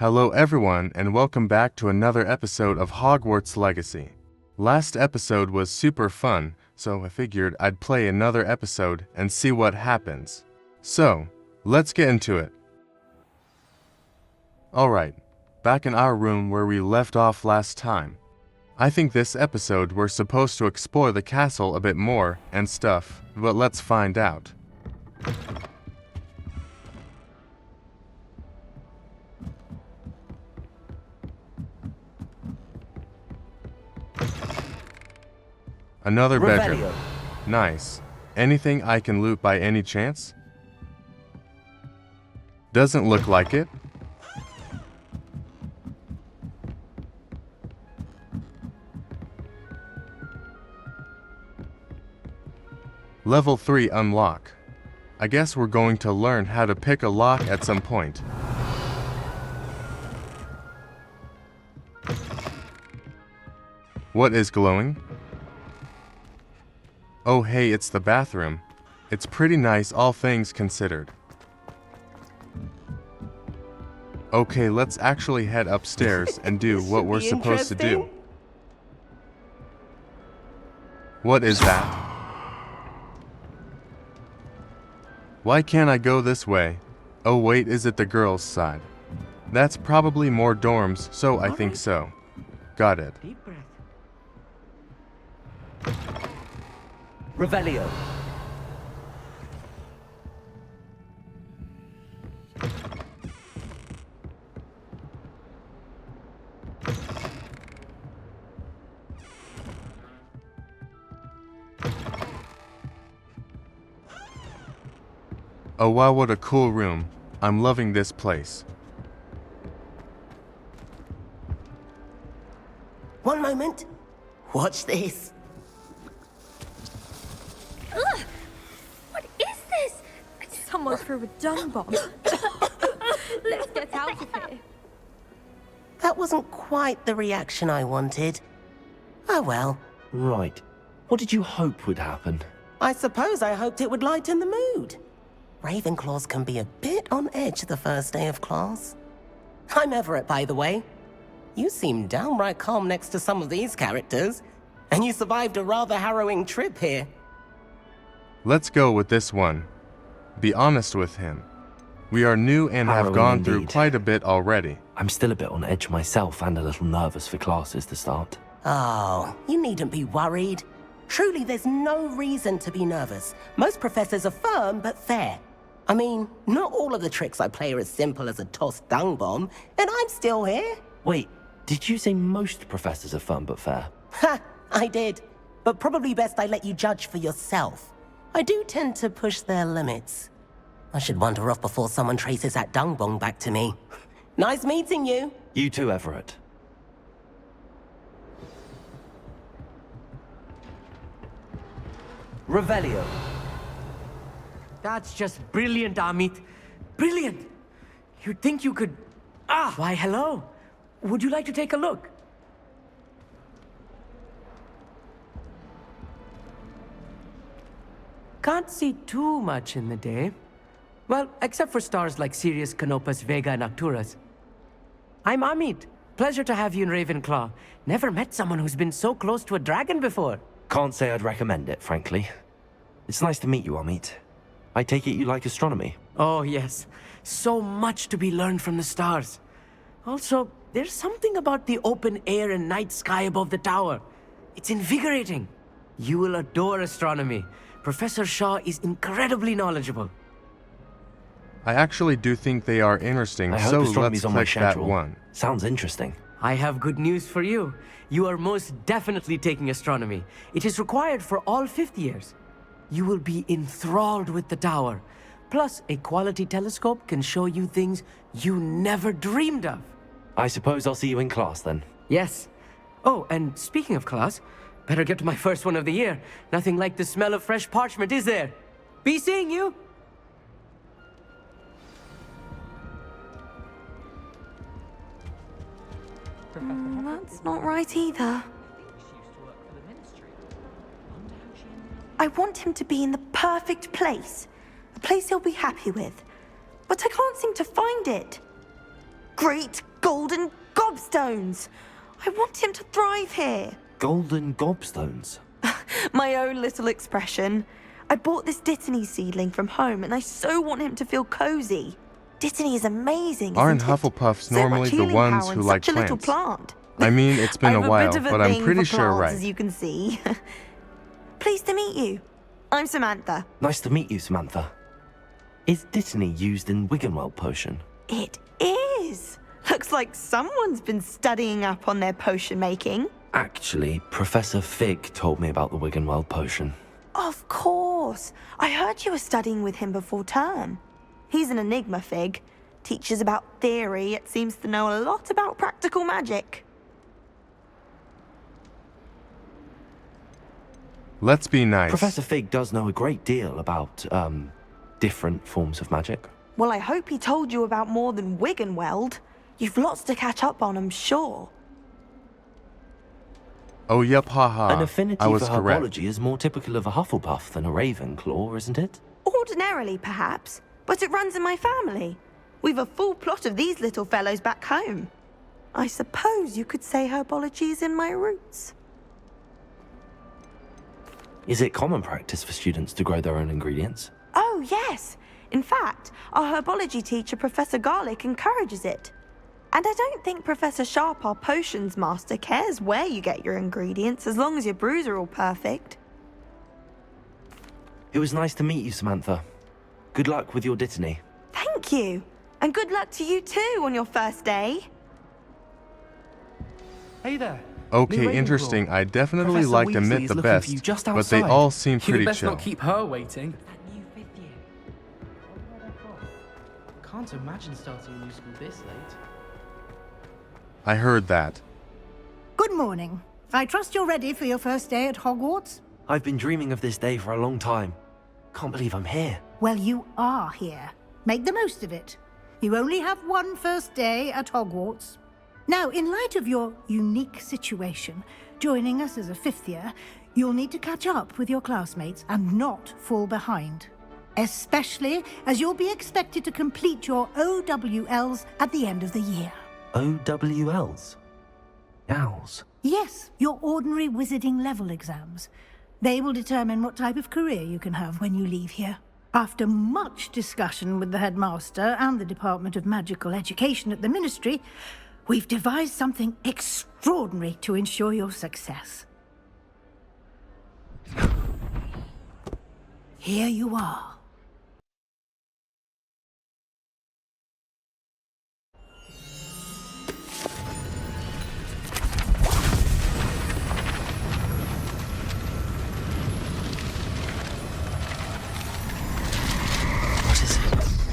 Hello everyone and welcome back to another episode of Hogwarts Legacy. Last episode was super fun, so I figured I'd play another episode and see what happens. So, let's get into it. Alright, back in our room where we left off last time. I think this episode we're supposed to explore the castle a bit more and stuff, but let's find out. Another bedroom. Nice. Anything I can loot by any chance? Doesn't look like it. Level 3 unlock. I guess we're going to learn how to pick a lock at some point. What is glowing? Oh hey, it's the bathroom. It's pretty nice all things considered. Okay, let's actually head upstairs and do what we're supposed to do. What is that? Why can't I go this way? Oh wait, is it the girls' side? That's probably more dorms, so I think so. Got it. Deep breath. Revelio. Oh wow, what a cool room. I'm loving this place. One moment. Watch this. Ugh! What is this? Someone threw a dung bomb. Let's get out of here. That wasn't quite the reaction I wanted. Oh well. Right. What did you hope would happen? I suppose I hoped it would lighten the mood. Ravenclaws can be a bit on edge the first day of class. I'm Everett, by the way. You seem downright calm next to some of these characters, and you survived a rather harrowing trip here. Let's go with this one. Be honest with him. We are new and have Harrowing gone through indeed. quite a bit already. I'm still a bit on edge myself and a little nervous for classes to start. Oh, you needn't be worried. Truly, there's no reason to be nervous. Most professors are firm but fair. I mean, not all of the tricks I play are as simple as a tossed dung bomb, and I'm still here. Wait, did you say most professors are firm but fair? Ha! I did. But probably best I let you judge for yourself. I do tend to push their limits. I should wander off before someone traces that dung bomb back to me. Nice meeting you. You too, Everett. Revelio. That's just brilliant, Amit. Brilliant! You'd think you could... Why, hello. Would you like to take a look? Can't see too much in the day. Well, except for stars like Sirius, Canopus, Vega, and Arcturus. I'm Amit. Pleasure to have you in Ravenclaw. Never met someone who's been so close to a dragon before. Can't say I'd recommend it, frankly. It's nice to meet you, Amit. I take it you like astronomy. Oh, yes. So much to be learned from the stars. Also, there's something about the open air and night sky above the tower. It's invigorating. You will adore astronomy. Professor Shaw is incredibly knowledgeable. I actually do think they are interesting, I so hope astronomy's let's on my click that schedule. one. Sounds interesting. I have good news for you. You are most definitely taking astronomy. It is required for all fifth years. You will be enthralled with the tower. Plus, a quality telescope can show you things you never dreamed of. I suppose I'll see you in class then. Yes. Oh, and speaking of class, better get to my first one of the year. Nothing like the smell of fresh parchment, is there? Be seeing you! That's not right either. I want him to be in the perfect place. A place he'll be happy with. But I can't seem to find it. great golden gobstones. I want him to thrive here. Golden gobstones. My own little expression. I bought this Dittany seedling from home and I so want him to feel cozy. Dittany is amazing, Aren't isn't it? Hufflepuffs So normally much the healing ones power who in like such a little plants? plant. I mean, it's been I a have while, bit of a but I'm thing pretty for sure plants, right. as you can see. Pleased to meet you. I'm Samantha. Nice to meet you, Samantha. Is Dittany used in Wiggenweld potion? It is. Looks like someone's been studying up on their potion making. Actually, Professor Fig told me about the Wiggenweld potion. Of course. I heard you were studying with him before term. He's an enigma, Fig. Teaches about theory, yet seems to know a lot about practical magic. Let's be nice. Professor Fig does know a great deal about, different forms of magic. Well, I hope he told you about more than Wiggenweld. You've lots to catch up on, I'm sure. Oh, yep, haha. An affinity I was for correct. herbology is more typical of a Hufflepuff than a Ravenclaw, isn't it? Ordinarily, perhaps, but it runs in my family. We've a full plot of these little fellows back home. I suppose you could say herbology is in my roots. Is it common practice for students to grow their own ingredients? Oh, yes. In fact, our herbology teacher, Professor Garlick, encourages it. And I don't think Professor Sharp, our potions master, cares where you get your ingredients as long as your brews are all perfect. It was nice to meet you, Samantha. Good luck with your Dittany. Thank you. And good luck to you too on your first day. Hey there. Okay, New Ravenclaw. I definitely Professor liked Weasley Admit is the looking best, for you just but they outside. all seem You'd pretty best chill. not keep her waiting. Can't imagine starting a new school this late. I heard that. Good morning. I trust you're ready for your first day at Hogwarts? I've been dreaming of this day for a long time. Can't believe I'm here. Well, you are here. Make the most of it. You only have one first day at Hogwarts. Now, in light of your unique situation, joining us as a fifth year, you'll need to catch up with your classmates and not fall behind. Especially as you'll be expected to complete your OWLs at the end of the year. OWLs? Owls? Yes, your ordinary wizarding level exams. They will determine what type of career you can have when you leave here. After much discussion with the headmaster and the Department of Magical Education at the Ministry, we've devised something extraordinary to ensure your success. Here you are.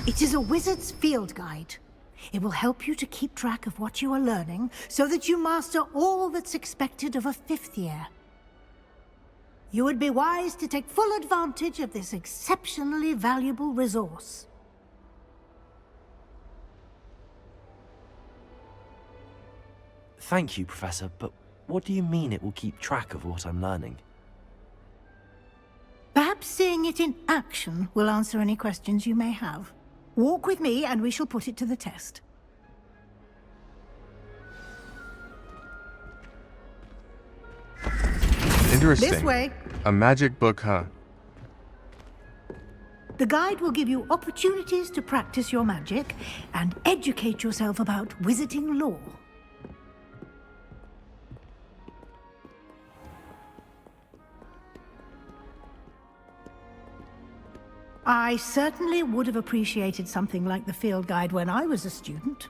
It is a wizard's field guide. It will help you to keep track of what you are learning so that you master all that's expected of a fifth year. You would be wise to take full advantage of this exceptionally valuable resource. Thank you, Professor, but what do you mean it will keep track of what I'm learning? Perhaps seeing it in action will answer any questions you may have. Walk with me and we shall put it to the test. Interesting. This way. A magic book, huh? The guide will give you opportunities to practice your magic and educate yourself about wizarding lore. I certainly would have appreciated something like the field guide when I was a student.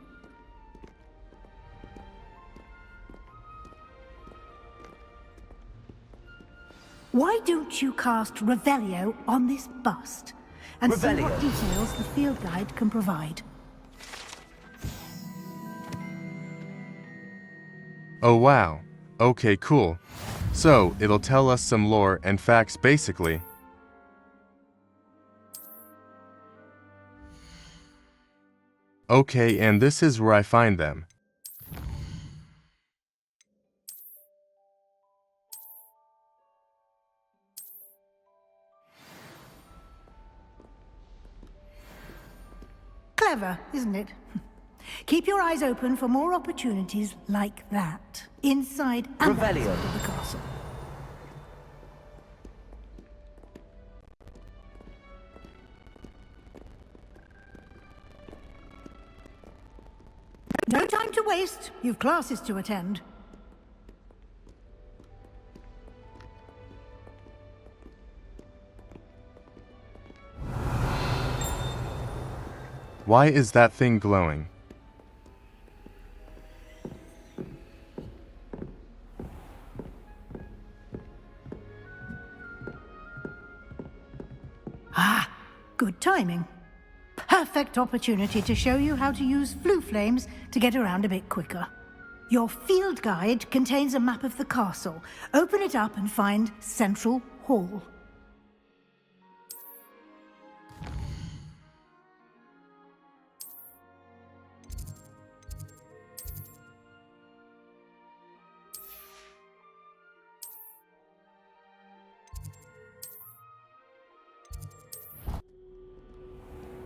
Why don't you cast Revelio on this bust and see what Revelio? details the field guide can provide? Oh wow. Okay, cool. So, it'll tell us some lore and facts basically. Okay, and this is where I find them. Clever, isn't it? Keep your eyes open for more opportunities like that, inside and Revelio. outside of the castle. No time to waste. You've classes to attend. Why is that thing glowing? Ah, good timing. Perfect opportunity to show you how to use flue flames to get around a bit quicker. Your field guide contains a map of the castle. Open it up and find Central Hall.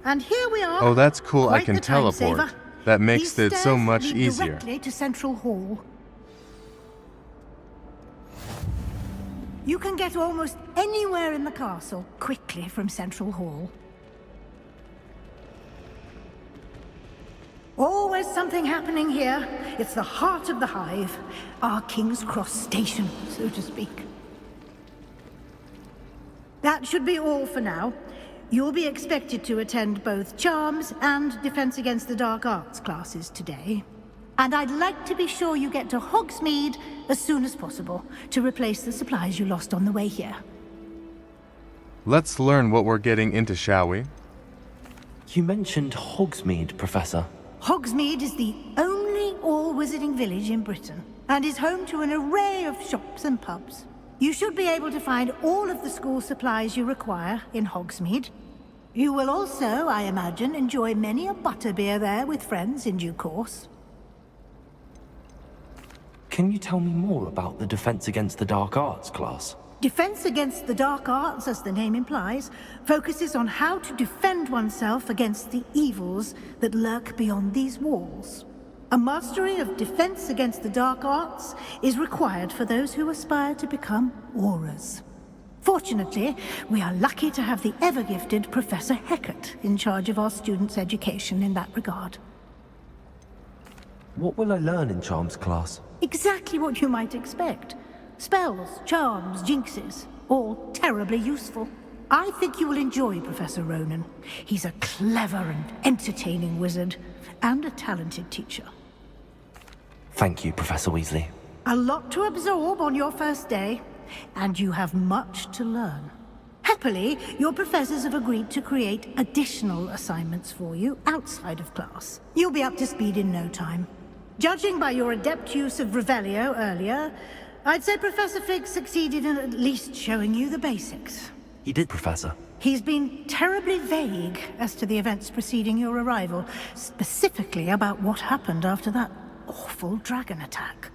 And here we are. Oh, that's cool. I Quite can the time teleport. saver. That makes These it so stairs much lead easier. directly to Central Hall. You can get almost anywhere in the castle quickly from Central Hall. Always something happening here. It's the heart of the hive, our King's Cross station, so to speak. That should be all for now. You'll be expected to attend both Charms and Defense Against the Dark Arts classes today. And I'd like to be sure you get to Hogsmeade as soon as possible to replace the supplies you lost on the way here. Let's learn what we're getting into, shall we? You mentioned Hogsmeade, Professor. Hogsmeade is the only all-wizarding village in Britain and is home to an array of shops and pubs. You should be able to find all of the school supplies you require in Hogsmeade. You will also, I imagine, enjoy many a butterbeer there with friends in due course. Can you tell me more about the Defense Against the Dark Arts class? Defense Against the Dark Arts, as the name implies, focuses on how to defend oneself against the evils that lurk beyond these walls. A mastery of Defense Against the Dark Arts is required for those who aspire to become Aurors. Fortunately, we are lucky to have the ever-gifted Professor Hecat in charge of our students' education in that regard. What will I learn in Charms class? Exactly what you might expect. Spells, charms, jinxes, all terribly useful. I think you will enjoy Professor Ronan. He's a clever and entertaining wizard, and a talented teacher. Thank you, Professor Weasley. A lot to absorb on your first day, and you have much to learn. Happily, your professors have agreed to create additional assignments for you outside of class. You'll be up to speed in no time. Judging by your adept use of Revelio earlier, I'd say Professor Fig succeeded in at least showing you the basics. He did, Professor. He's been terribly vague as to the events preceding your arrival, specifically about what happened after that awful dragon attack.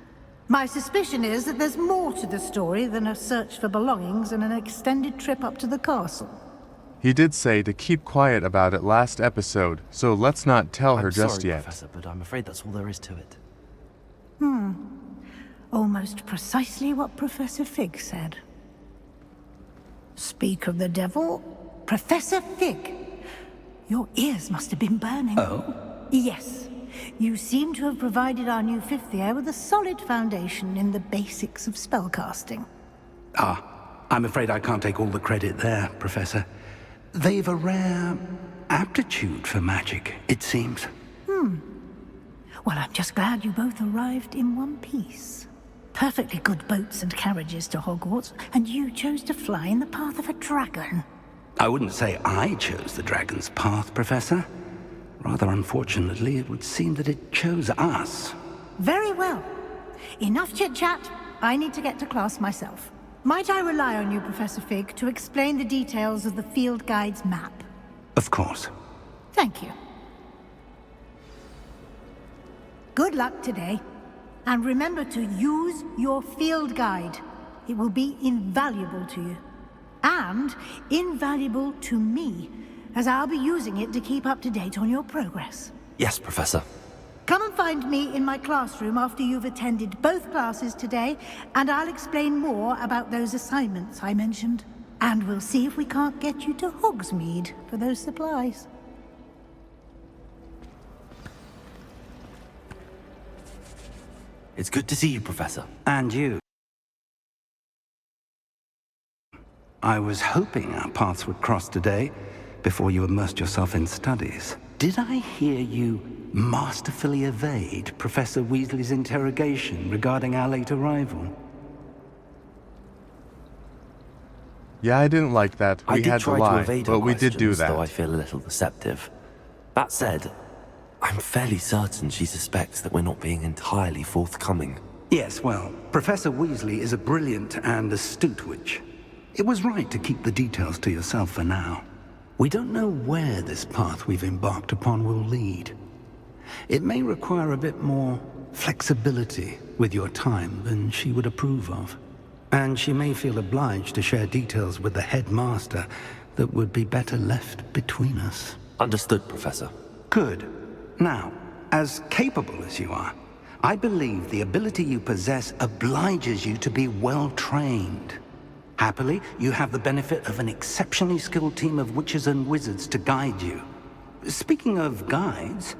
My suspicion is that there's more to the story than a search for belongings and an extended trip up to the castle. He did say to keep quiet about it last episode, so let's not tell her I'm just sorry, yet. Professor, but I'm afraid that's all there is to it. Almost precisely what Professor Fig said. Speak of the devil, Professor Fig. Your ears must have been burning. Oh? Yes. You seem to have provided our new fifth year with a solid foundation in the basics of spellcasting. Ah, I'm afraid I can't take all the credit there, Professor. They've a rare aptitude for magic, it seems. Well, I'm just glad you both arrived in one piece. Perfectly good boats and carriages to Hogwarts, and you chose to fly in the path of a dragon. I wouldn't say I chose the dragon's path, Professor. Rather unfortunately, it would seem that it chose us. Very well. Enough chit-chat. I need to get to class myself. Might I rely on you, Professor Fig, to explain the details of the field guide's map? Of course. Thank you. Good luck today. And remember to use your field guide. It will be invaluable to you. And invaluable to me, as I'll be using it to keep up to date on your progress. Yes, Professor. Come and find me in my classroom after you've attended both classes today, and I'll explain more about those assignments I mentioned. And we'll see if we can't get you to Hogsmeade for those supplies. It's good to see you, Professor. And you. I was hoping our paths would cross today, before you immersed yourself in studies. Did I hear you masterfully evade Professor Weasley's interrogation regarding our late arrival? Yeah, I didn't like that. I We did had to try lie, evade but her we did do questions, that. though I feel a little deceptive. That said, I'm fairly certain she suspects that we're not being entirely forthcoming. Yes, well, Professor Weasley is a brilliant and astute witch. It was right to keep the details to yourself for now. We don't know where this path we've embarked upon will lead. It may require a bit more flexibility with your time than she would approve of. And she may feel obliged to share details with the headmaster that would be better left between us. Understood, Professor. Good. Now, as capable as you are, I believe the ability you possess obliges you to be well trained. Happily, you have the benefit of an exceptionally skilled team of witches and wizards to guide you. Speaking of guides,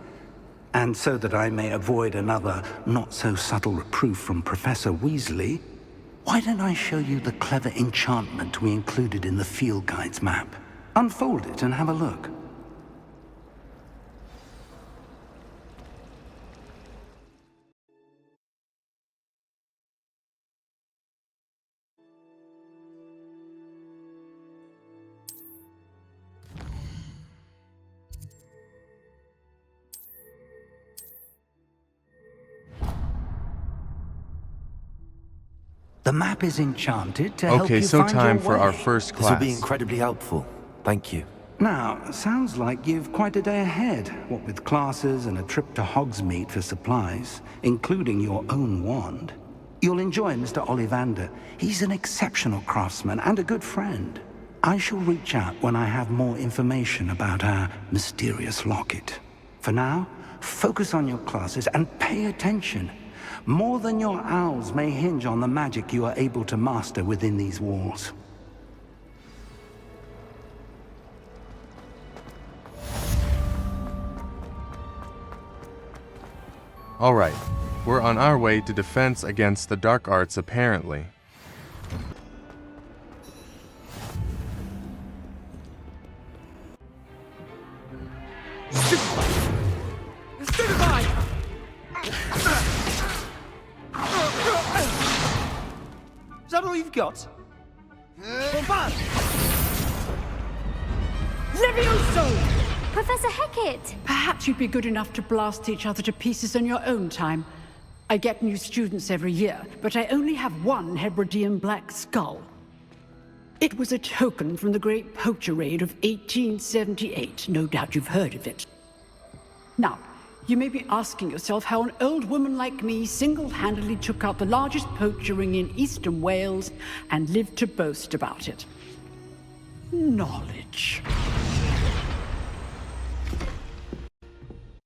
and so that I may avoid another not-so-subtle reproof from Professor Weasley, why don't I show you the clever enchantment we included in the field guide's map? Unfold it and have a look. The map is enchanted to help Okay, you so find time your for our way. first This will be class. incredibly helpful. Thank you. Now, sounds like you've quite a day ahead, what with classes and a trip to Hogsmeade for supplies, including your own wand. You'll enjoy Mr. Ollivander. He's an exceptional craftsman and a good friend. I shall reach out when I have more information about our mysterious locket. For now, focus on your classes and pay attention. More than your owls may hinge on the magic you are able to master within these walls. Alright, we're on our way to defense against the dark arts apparently. Is that all you've got? Bombard! Levioso! Professor Hecat! Perhaps you'd be good enough to blast each other to pieces on your own time. I get new students every year, but I only have one Hebridean black skull. It was a token from the Great Poacher Raid of 1878. No doubt you've heard of it. Now, you may be asking yourself how an old woman like me single-handedly took out the largest poacher ring in eastern Wales and lived to boast about it. Knowledge.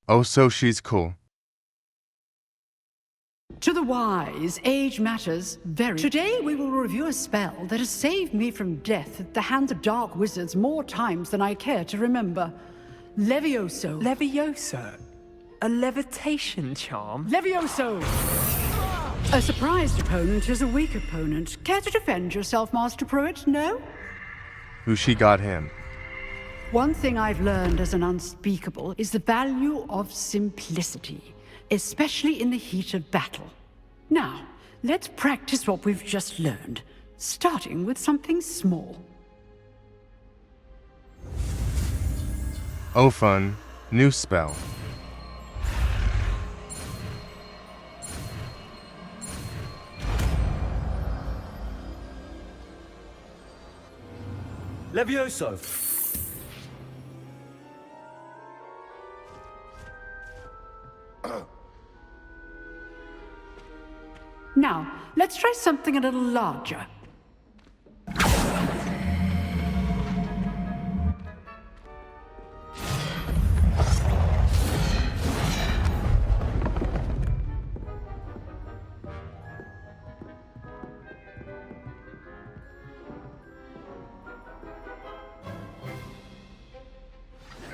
Oh, so she's cool. To the wise, age matters very. Today we will review a spell that has saved me from death at the hands of dark wizards more times than I care to remember. Levioso. Levioso? A levitation charm? Levioso! A surprised opponent is a weak opponent. Care to defend yourself, Master Pruitt? No? Who she got him. One thing I've learned as an unspeakable is the value of simplicity, especially in the heat of battle. Now, let's practice what we've just learned, starting with something small. Oh fun, new spell. Levioso! Now, let's try something a little larger.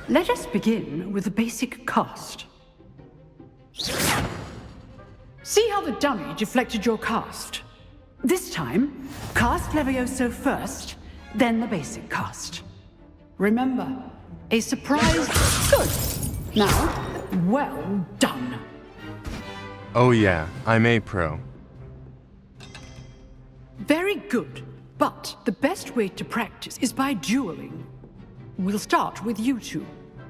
Let us begin with the basic cast. See how the dummy deflected your cast? This time, cast Levioso first, then the basic cast. Remember, a surprise. Good. Now, well done. Oh yeah, I'm a pro. Very good, but the best way to practice is by dueling. We'll start with you two.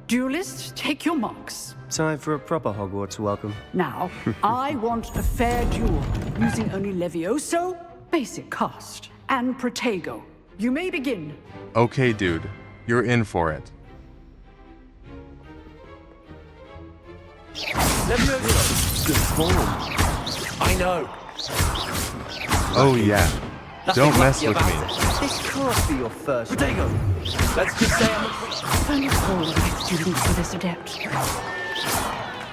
Duelists, take your marks. Time for a proper Hogwarts welcome. Now, I want a fair duel, using only Levioso, basic cast, and Protego. You may begin. Okay, dude. You're in for it. Good form. I know. Oh yeah. Don't mess with me. This can't be your first. Protego! Let's just say I'm Only all my students for this adept.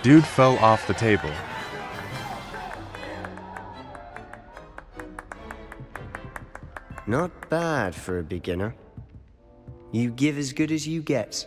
Dude fell off the table. Not bad for a beginner. You give as good as you get.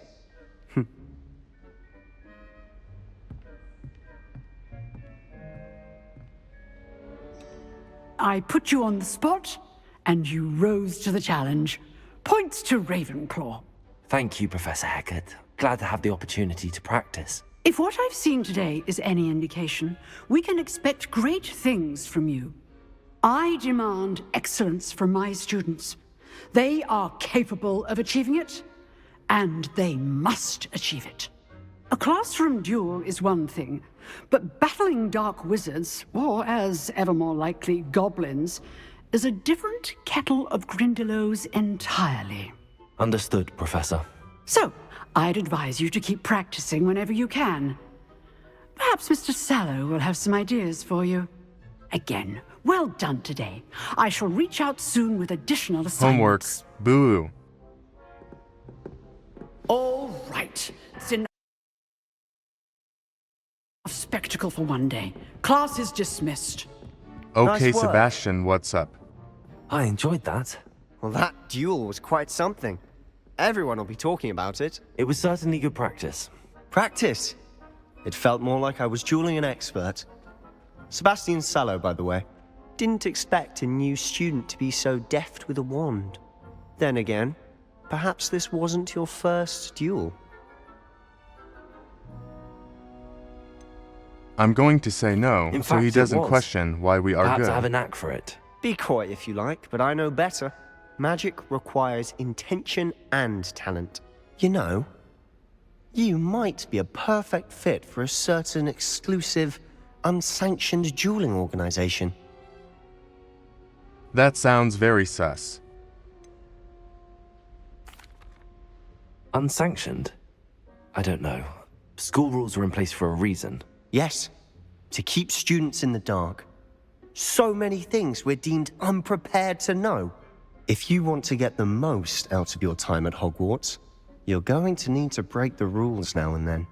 I put you on the spot, and you rose to the challenge. Points to Ravenclaw. Thank you, Professor Hecat. Glad to have the opportunity to practice. If what I've seen today is any indication, we can expect great things from you. I demand excellence from my students. They are capable of achieving it, and they must achieve it. A classroom duel is one thing, but battling dark wizards, or as ever more likely, goblins, is a different kettle of Grindylows entirely. Understood, Professor. So, I'd advise you to keep practicing whenever you can. Perhaps Mr. Sallow will have some ideas for you. Again, well done today. I shall reach out soon with additional assignments. Homework. Boo. All right. It's enough spectacle for one day. Class is dismissed. Okay, Nice work. Sebastian, what's up? I enjoyed that. Well, that duel was quite something. Everyone will be talking about it. It was certainly good practice. Practice. It felt more like I was dueling an expert. Sebastian Sallow, by the way. Didn't expect a new student to be so deft with a wand. Then again, perhaps this wasn't your first duel. I'm going to say no, In so fact, he it doesn't was. question why we are Perhaps good. I have a knack for it. Be coy if you like, but I know better. Magic requires intention and talent. You know, you might be a perfect fit for a certain exclusive, unsanctioned dueling organization. That sounds very sus. Unsanctioned? I don't know. School rules are in place for a reason. Yes, to keep students in the dark. So many things we're deemed unprepared to know. If you want to get the most out of your time at Hogwarts, you're going to need to break the rules now and then.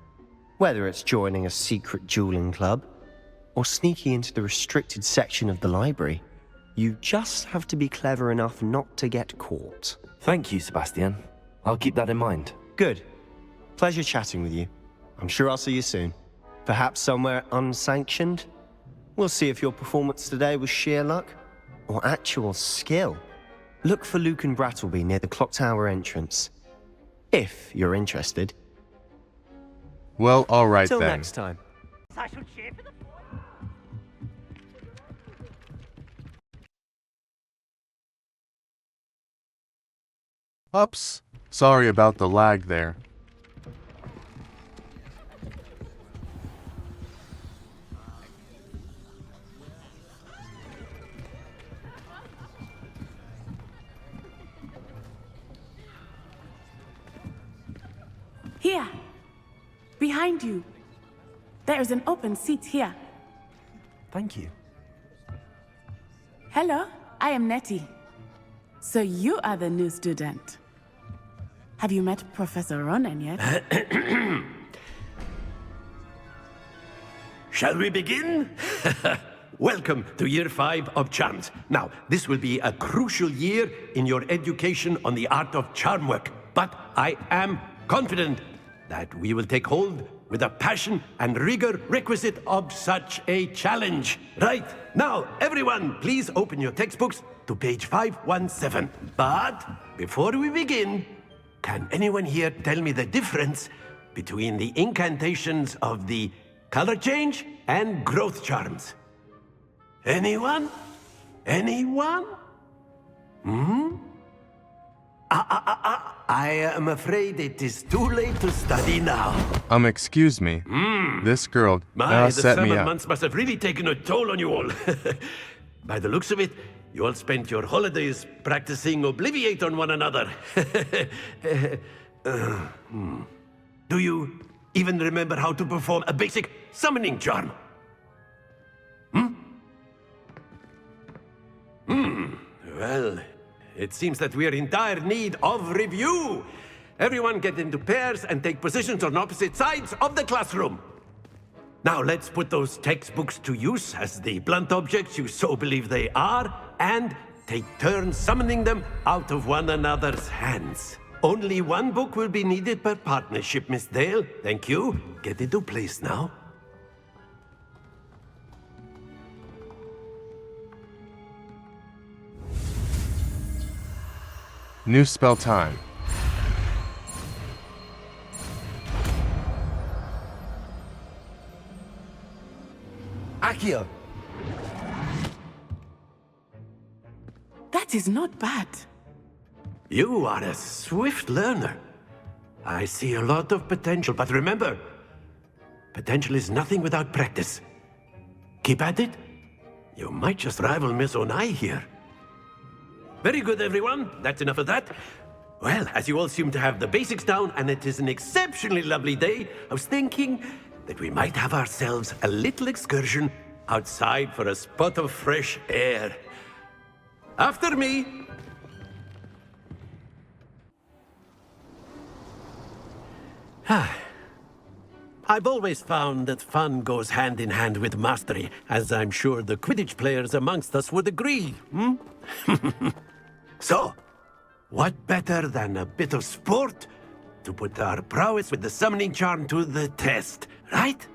Whether it's joining a secret dueling club, or sneaking into the restricted section of the library, you just have to be clever enough not to get caught. Thank you, Sebastian. I'll keep that in mind. Good. Pleasure chatting with you. I'm sure I'll see you soon. Perhaps somewhere unsanctioned? We'll see if your performance today was sheer luck or actual skill. Look for Luke and Brattleby near the clock tower entrance. If you're interested. Well, alright Till then. next time. Ups. Sorry about the lag there. Here, behind you. There is an open seat here. Thank you. Hello, I am Nettie. So you are the new student. Have you met Professor Ronen yet? Shall we begin? Welcome to Year 5 of Charms. Now, this will be a crucial year in your education on the art of charm work, but I am confident that we will take hold with the passion and rigor requisite of such a challenge. Right, now, everyone, please open your textbooks to page 517. But before we begin, can anyone here tell me the difference between the incantations of the color change and growth charms? Anyone? Anyone? I am afraid it is too late to study now. Excuse me. This girl The set me summer up. months must have really taken a toll on you all. By the looks of it, you all spent your holidays practicing Obliviate on one another. Do you even remember how to perform a basic summoning charm? Well, it seems that we are in dire need of review. Everyone get into pairs and take positions on opposite sides of the classroom. Now let's put those textbooks to use as the blunt objects you so believe they are, and take turns summoning them out of one another's hands. Only one book will be needed per partnership, Miss Dale. Thank you. Get into place now. New spell time. Accio! That is not bad. You are a swift learner. I see a lot of potential, but remember, potential is nothing without practice. Keep at it. You might just rival Miss Onai here. Very good, everyone. That's enough of that. Well, as you all seem to have the basics down, and it is an exceptionally lovely day, I was thinking that we might have ourselves a little excursion outside for a spot of fresh air. After me. I've always found that fun goes hand in hand with mastery, as I'm sure the Quidditch players amongst us would agree. So, what better than a bit of sport to put our prowess with the summoning charm to the test, right?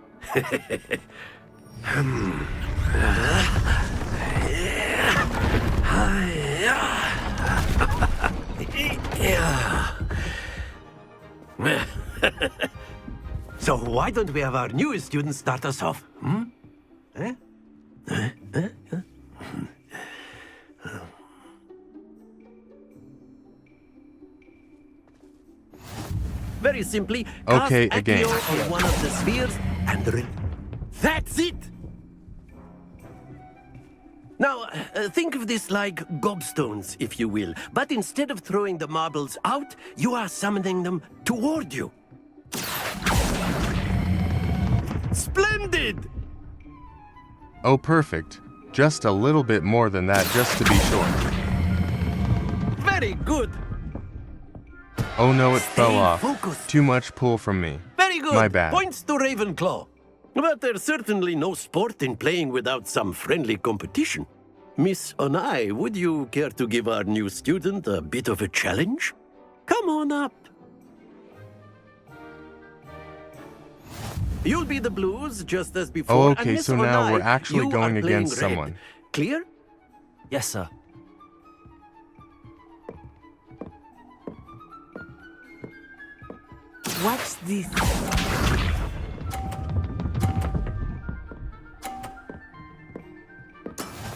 So why don't we have our newest student start us off? Very simply, Okay, cast again. Accio on one of the spheres and that's it! Now, think of this like gobstones, if you will. But instead of throwing the marbles out, you are summoning them toward you. Splendid! Oh, perfect. Just a little bit more than that, just to be sure. Very good. Oh no, it fell off. focused. Too much pull from me. Very good. My bad. Points to Ravenclaw. But there's certainly no sport in playing without some friendly competition. Miss Onai, would you care to give our new student a bit of a challenge? Come on up. You'll be the blues just as before. Oh, and okay, Miss so now Onai, we're actually you going are playing against red. someone. Clear? Yes, sir. Watch this.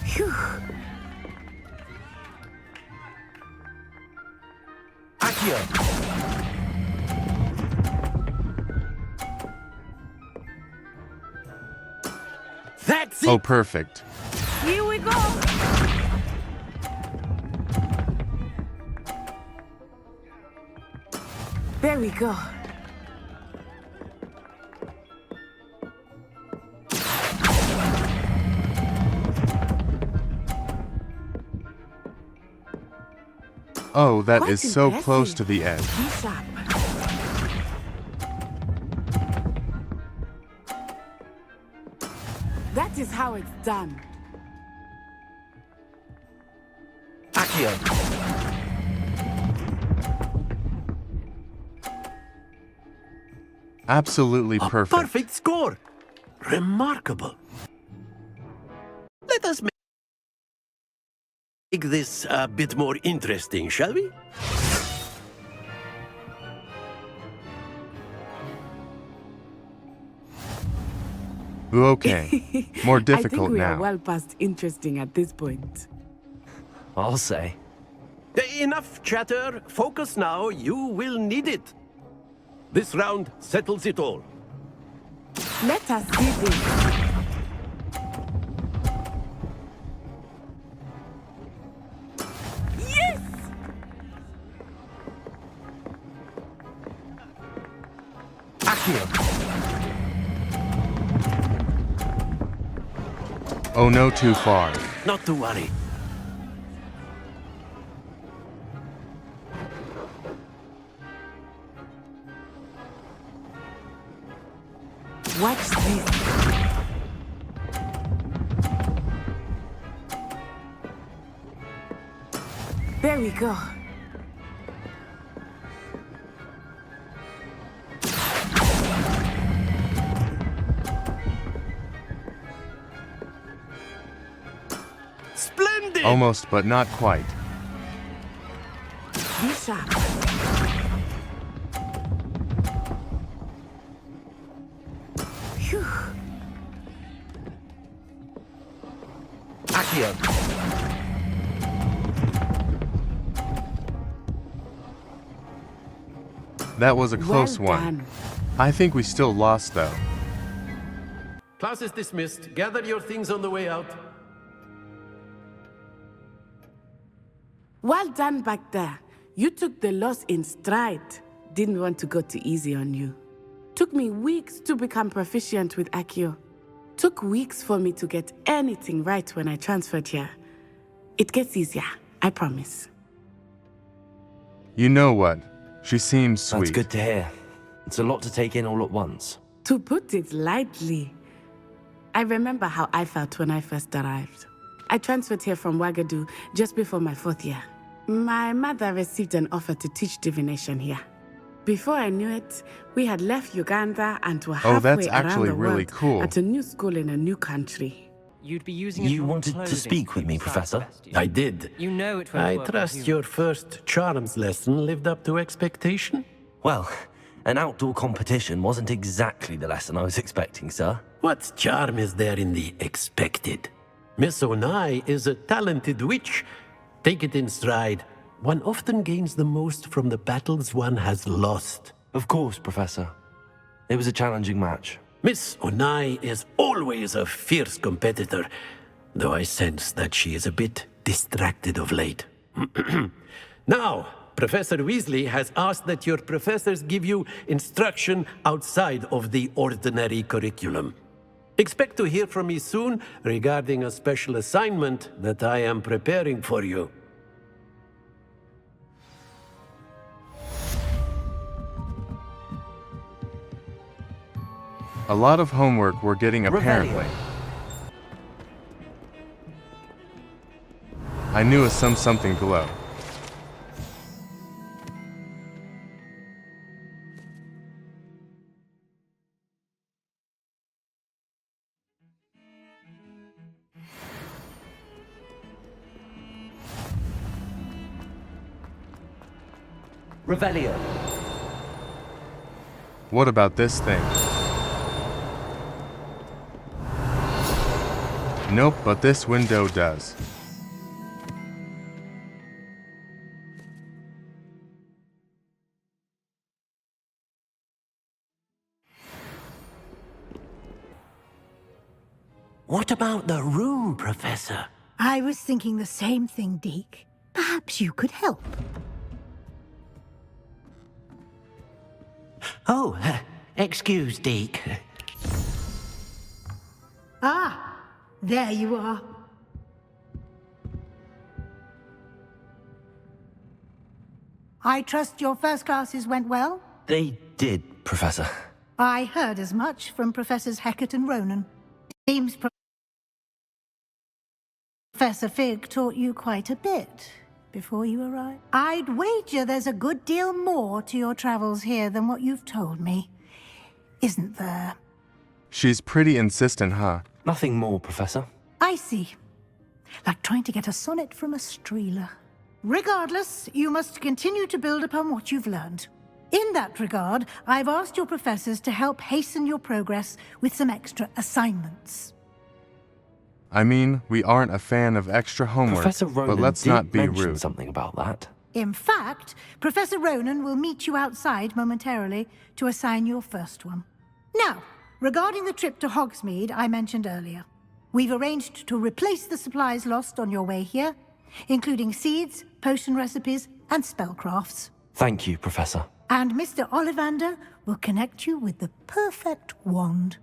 Phew. Accio! That's it! Oh, perfect. Here we go. There we go. Oh, that Quite is so impressive. close to the edge. Be sharp. That is how it's done. Accio! Absolutely A perfect. perfect score! Remarkable. Let us make this a bit more interesting, shall we? Okay. More I think difficult we are now. well past interesting at this point. I'll say. Enough chatter. Focus now. You will need it. This round settles it all. Let us see this. Yes! Oh no, too far. Not to worry. Watch this. There we go. Splendid! Almost, but not quite. Be sharp. Phew. Accio. That was a close Well one. done. I think we still lost though. Class is dismissed. Gather your things on the way out. Well done back there. You took the loss in stride. Didn't want to go too easy on you. Took me weeks to become proficient with Accio. Took weeks for me to get anything right when I transferred here. It gets easier, I promise. You know what? She seems sweet. That's good to hear. It's a lot to take in all at once. To put it lightly, I remember how I felt when I first arrived. I transferred here from Wagadu just before my 4th year. My mother received an offer to teach divination here. Before I knew it, we had left Uganda and were halfway that's around actually the really world cool. at a new school in a new country. You'd be using it You on wanted to clothing speak with me, keep Professor? sight best, I did. You know it won't I work with trust you. your first charms lesson lived up to expectation. Well, an outdoor competition wasn't exactly the lesson I was expecting, sir. What charm is there in the expected? Miss Onai is a talented witch. Take it in stride. One often gains the most from the battles one has lost. Of course, Professor. It was a challenging match. Miss Onai is always a fierce competitor, though I sense that she is a bit distracted of late. Now, Professor Weasley has asked that your professors give you instruction outside of the ordinary curriculum. Expect to hear from me soon regarding a special assignment that I am preparing for you. A lot of homework we're getting apparently. I knew a something below. Revelio. What about this thing? Nope, but this window does. What about the room, Professor? I was thinking the same thing, Deke. Perhaps you could help. Oh, excuse, Deke. Ah, there you are. I trust your first classes went well? They did, Professor. I heard as much from Professors Hecat and Ronan. Seems Professor Fig taught you quite a bit before you arrived. I'd wager there's a good deal more to your travels here than what you've told me. isn't there? She's pretty insistent, huh? Nothing more, Professor. I see. Like trying to get a sonnet from a streeler. Regardless, you must continue to build upon what you've learned. In that regard, I've asked your professors to help hasten your progress with some extra assignments. I mean, we aren't a fan of extra homework, Professor Ronan but let's did not be mention rude. something about that. In fact, Professor Ronan will meet you outside momentarily to assign your first one. Now, regarding the trip to Hogsmeade I mentioned earlier, we've arranged to replace the supplies lost on your way here, including seeds, potion recipes, and spellcrafts. Thank you, Professor. And Mr. Ollivander will connect you with the perfect wand.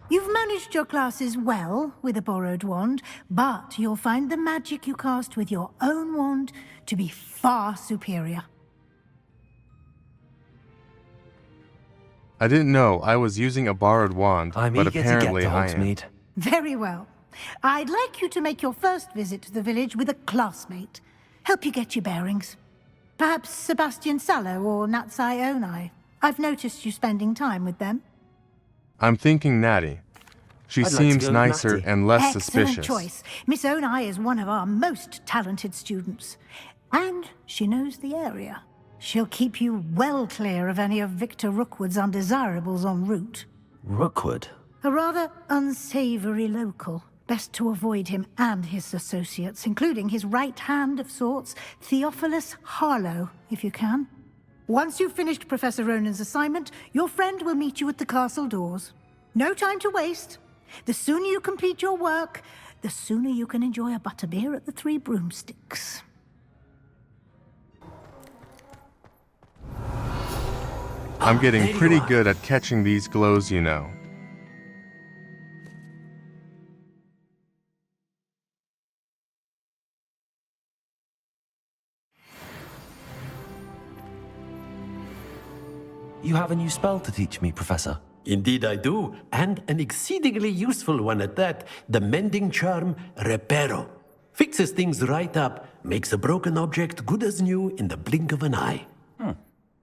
You've managed your classes well with a borrowed wand, but you'll find the magic you cast with your own wand to be far superior. I didn't know I was using a borrowed wand, but apparently I am. Very well. I'd like you to make your first visit to the village with a classmate. Help you get your bearings. Perhaps Sebastian Sallow or Natsai Onai. I've noticed you spending time with them. I'm thinking Natty. She I'd like to seems go with nicer Natty. and less Excellent suspicious. choice. Miss Onai is one of our most talented students. And she knows the area. She'll keep you well clear of any of Victor Rookwood's undesirables en route. Rookwood? A rather unsavory local. Best to avoid him and his associates, including his right hand of sorts, Theophilus Harlow, if you can. Once you've finished Professor Ronan's assignment, your friend will meet you at the castle doors. No time to waste. The sooner you complete your work, the sooner you can enjoy a butterbeer at the Three Broomsticks. I'm getting pretty good at catching these glows, you know. You have a new spell to teach me, Professor. Indeed I do, and an exceedingly useful one at that. The mending charm, Reparo. Fixes things right up, makes a broken object good as new in the blink of an eye.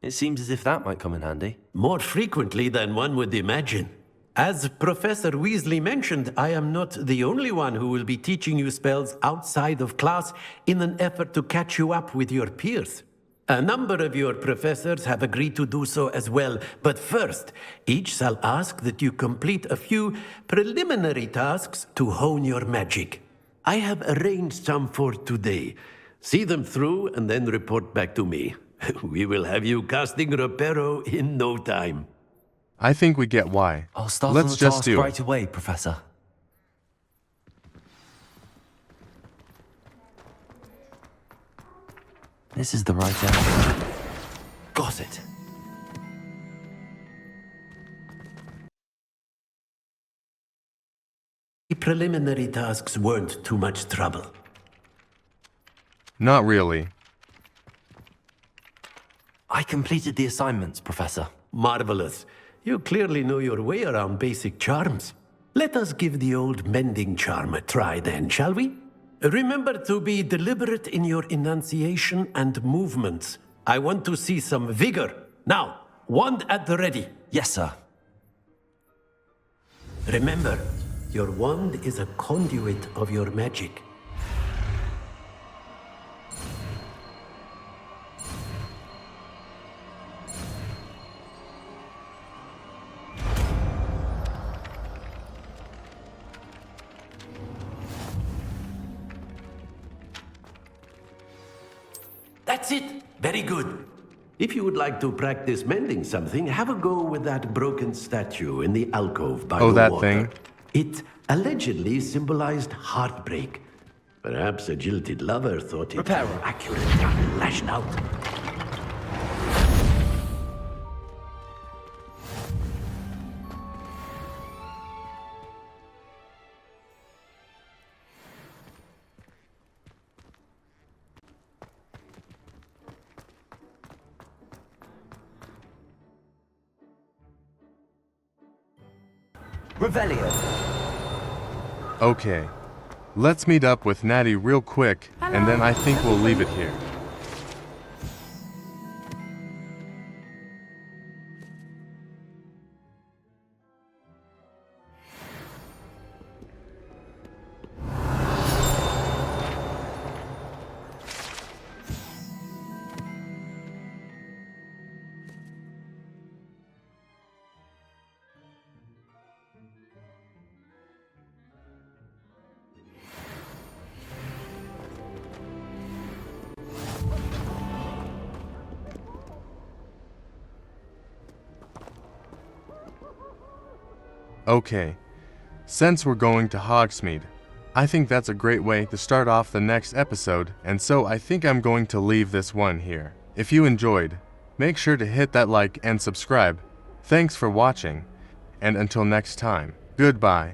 It seems as if that might come in handy. More frequently than one would imagine. As Professor Weasley mentioned, I am not the only one who will be teaching you spells outside of class in an effort to catch you up with your peers. A number of your professors have agreed to do so as well, but first, each shall ask that you complete a few preliminary tasks to hone your magic. I have arranged some for today. See them through and then report back to me. We will have you casting Reparo in no time. I think we get why. I'll start Let's on the just task do right it. away, Professor. This is the right area. Got it. The preliminary tasks weren't too much trouble. Not really. I completed the assignments, Professor. Marvelous. You clearly know your way around basic charms. Let us give the old mending charm a try then, shall we? Remember to be deliberate in your enunciation and movements. I want to see some vigor. Now, wand at the ready. Yes, sir. Remember, your wand is a conduit of your magic. That's it. Very good. If you would like to practice mending something, have a go with that broken statue in the alcove by the that water. thing? It allegedly symbolized heartbreak. Perhaps a jilted lover thought it more accurate and lashed out. Revelio. Okay. Let's meet up with Natty real quick, and then I think we'll leave it here. Okay, since we're going to Hogsmeade, I think that's a great way to start off the next episode, and so I think I'm going to leave this one here. If you enjoyed, make sure to hit that like and subscribe. Thanks for watching, and until next time, goodbye.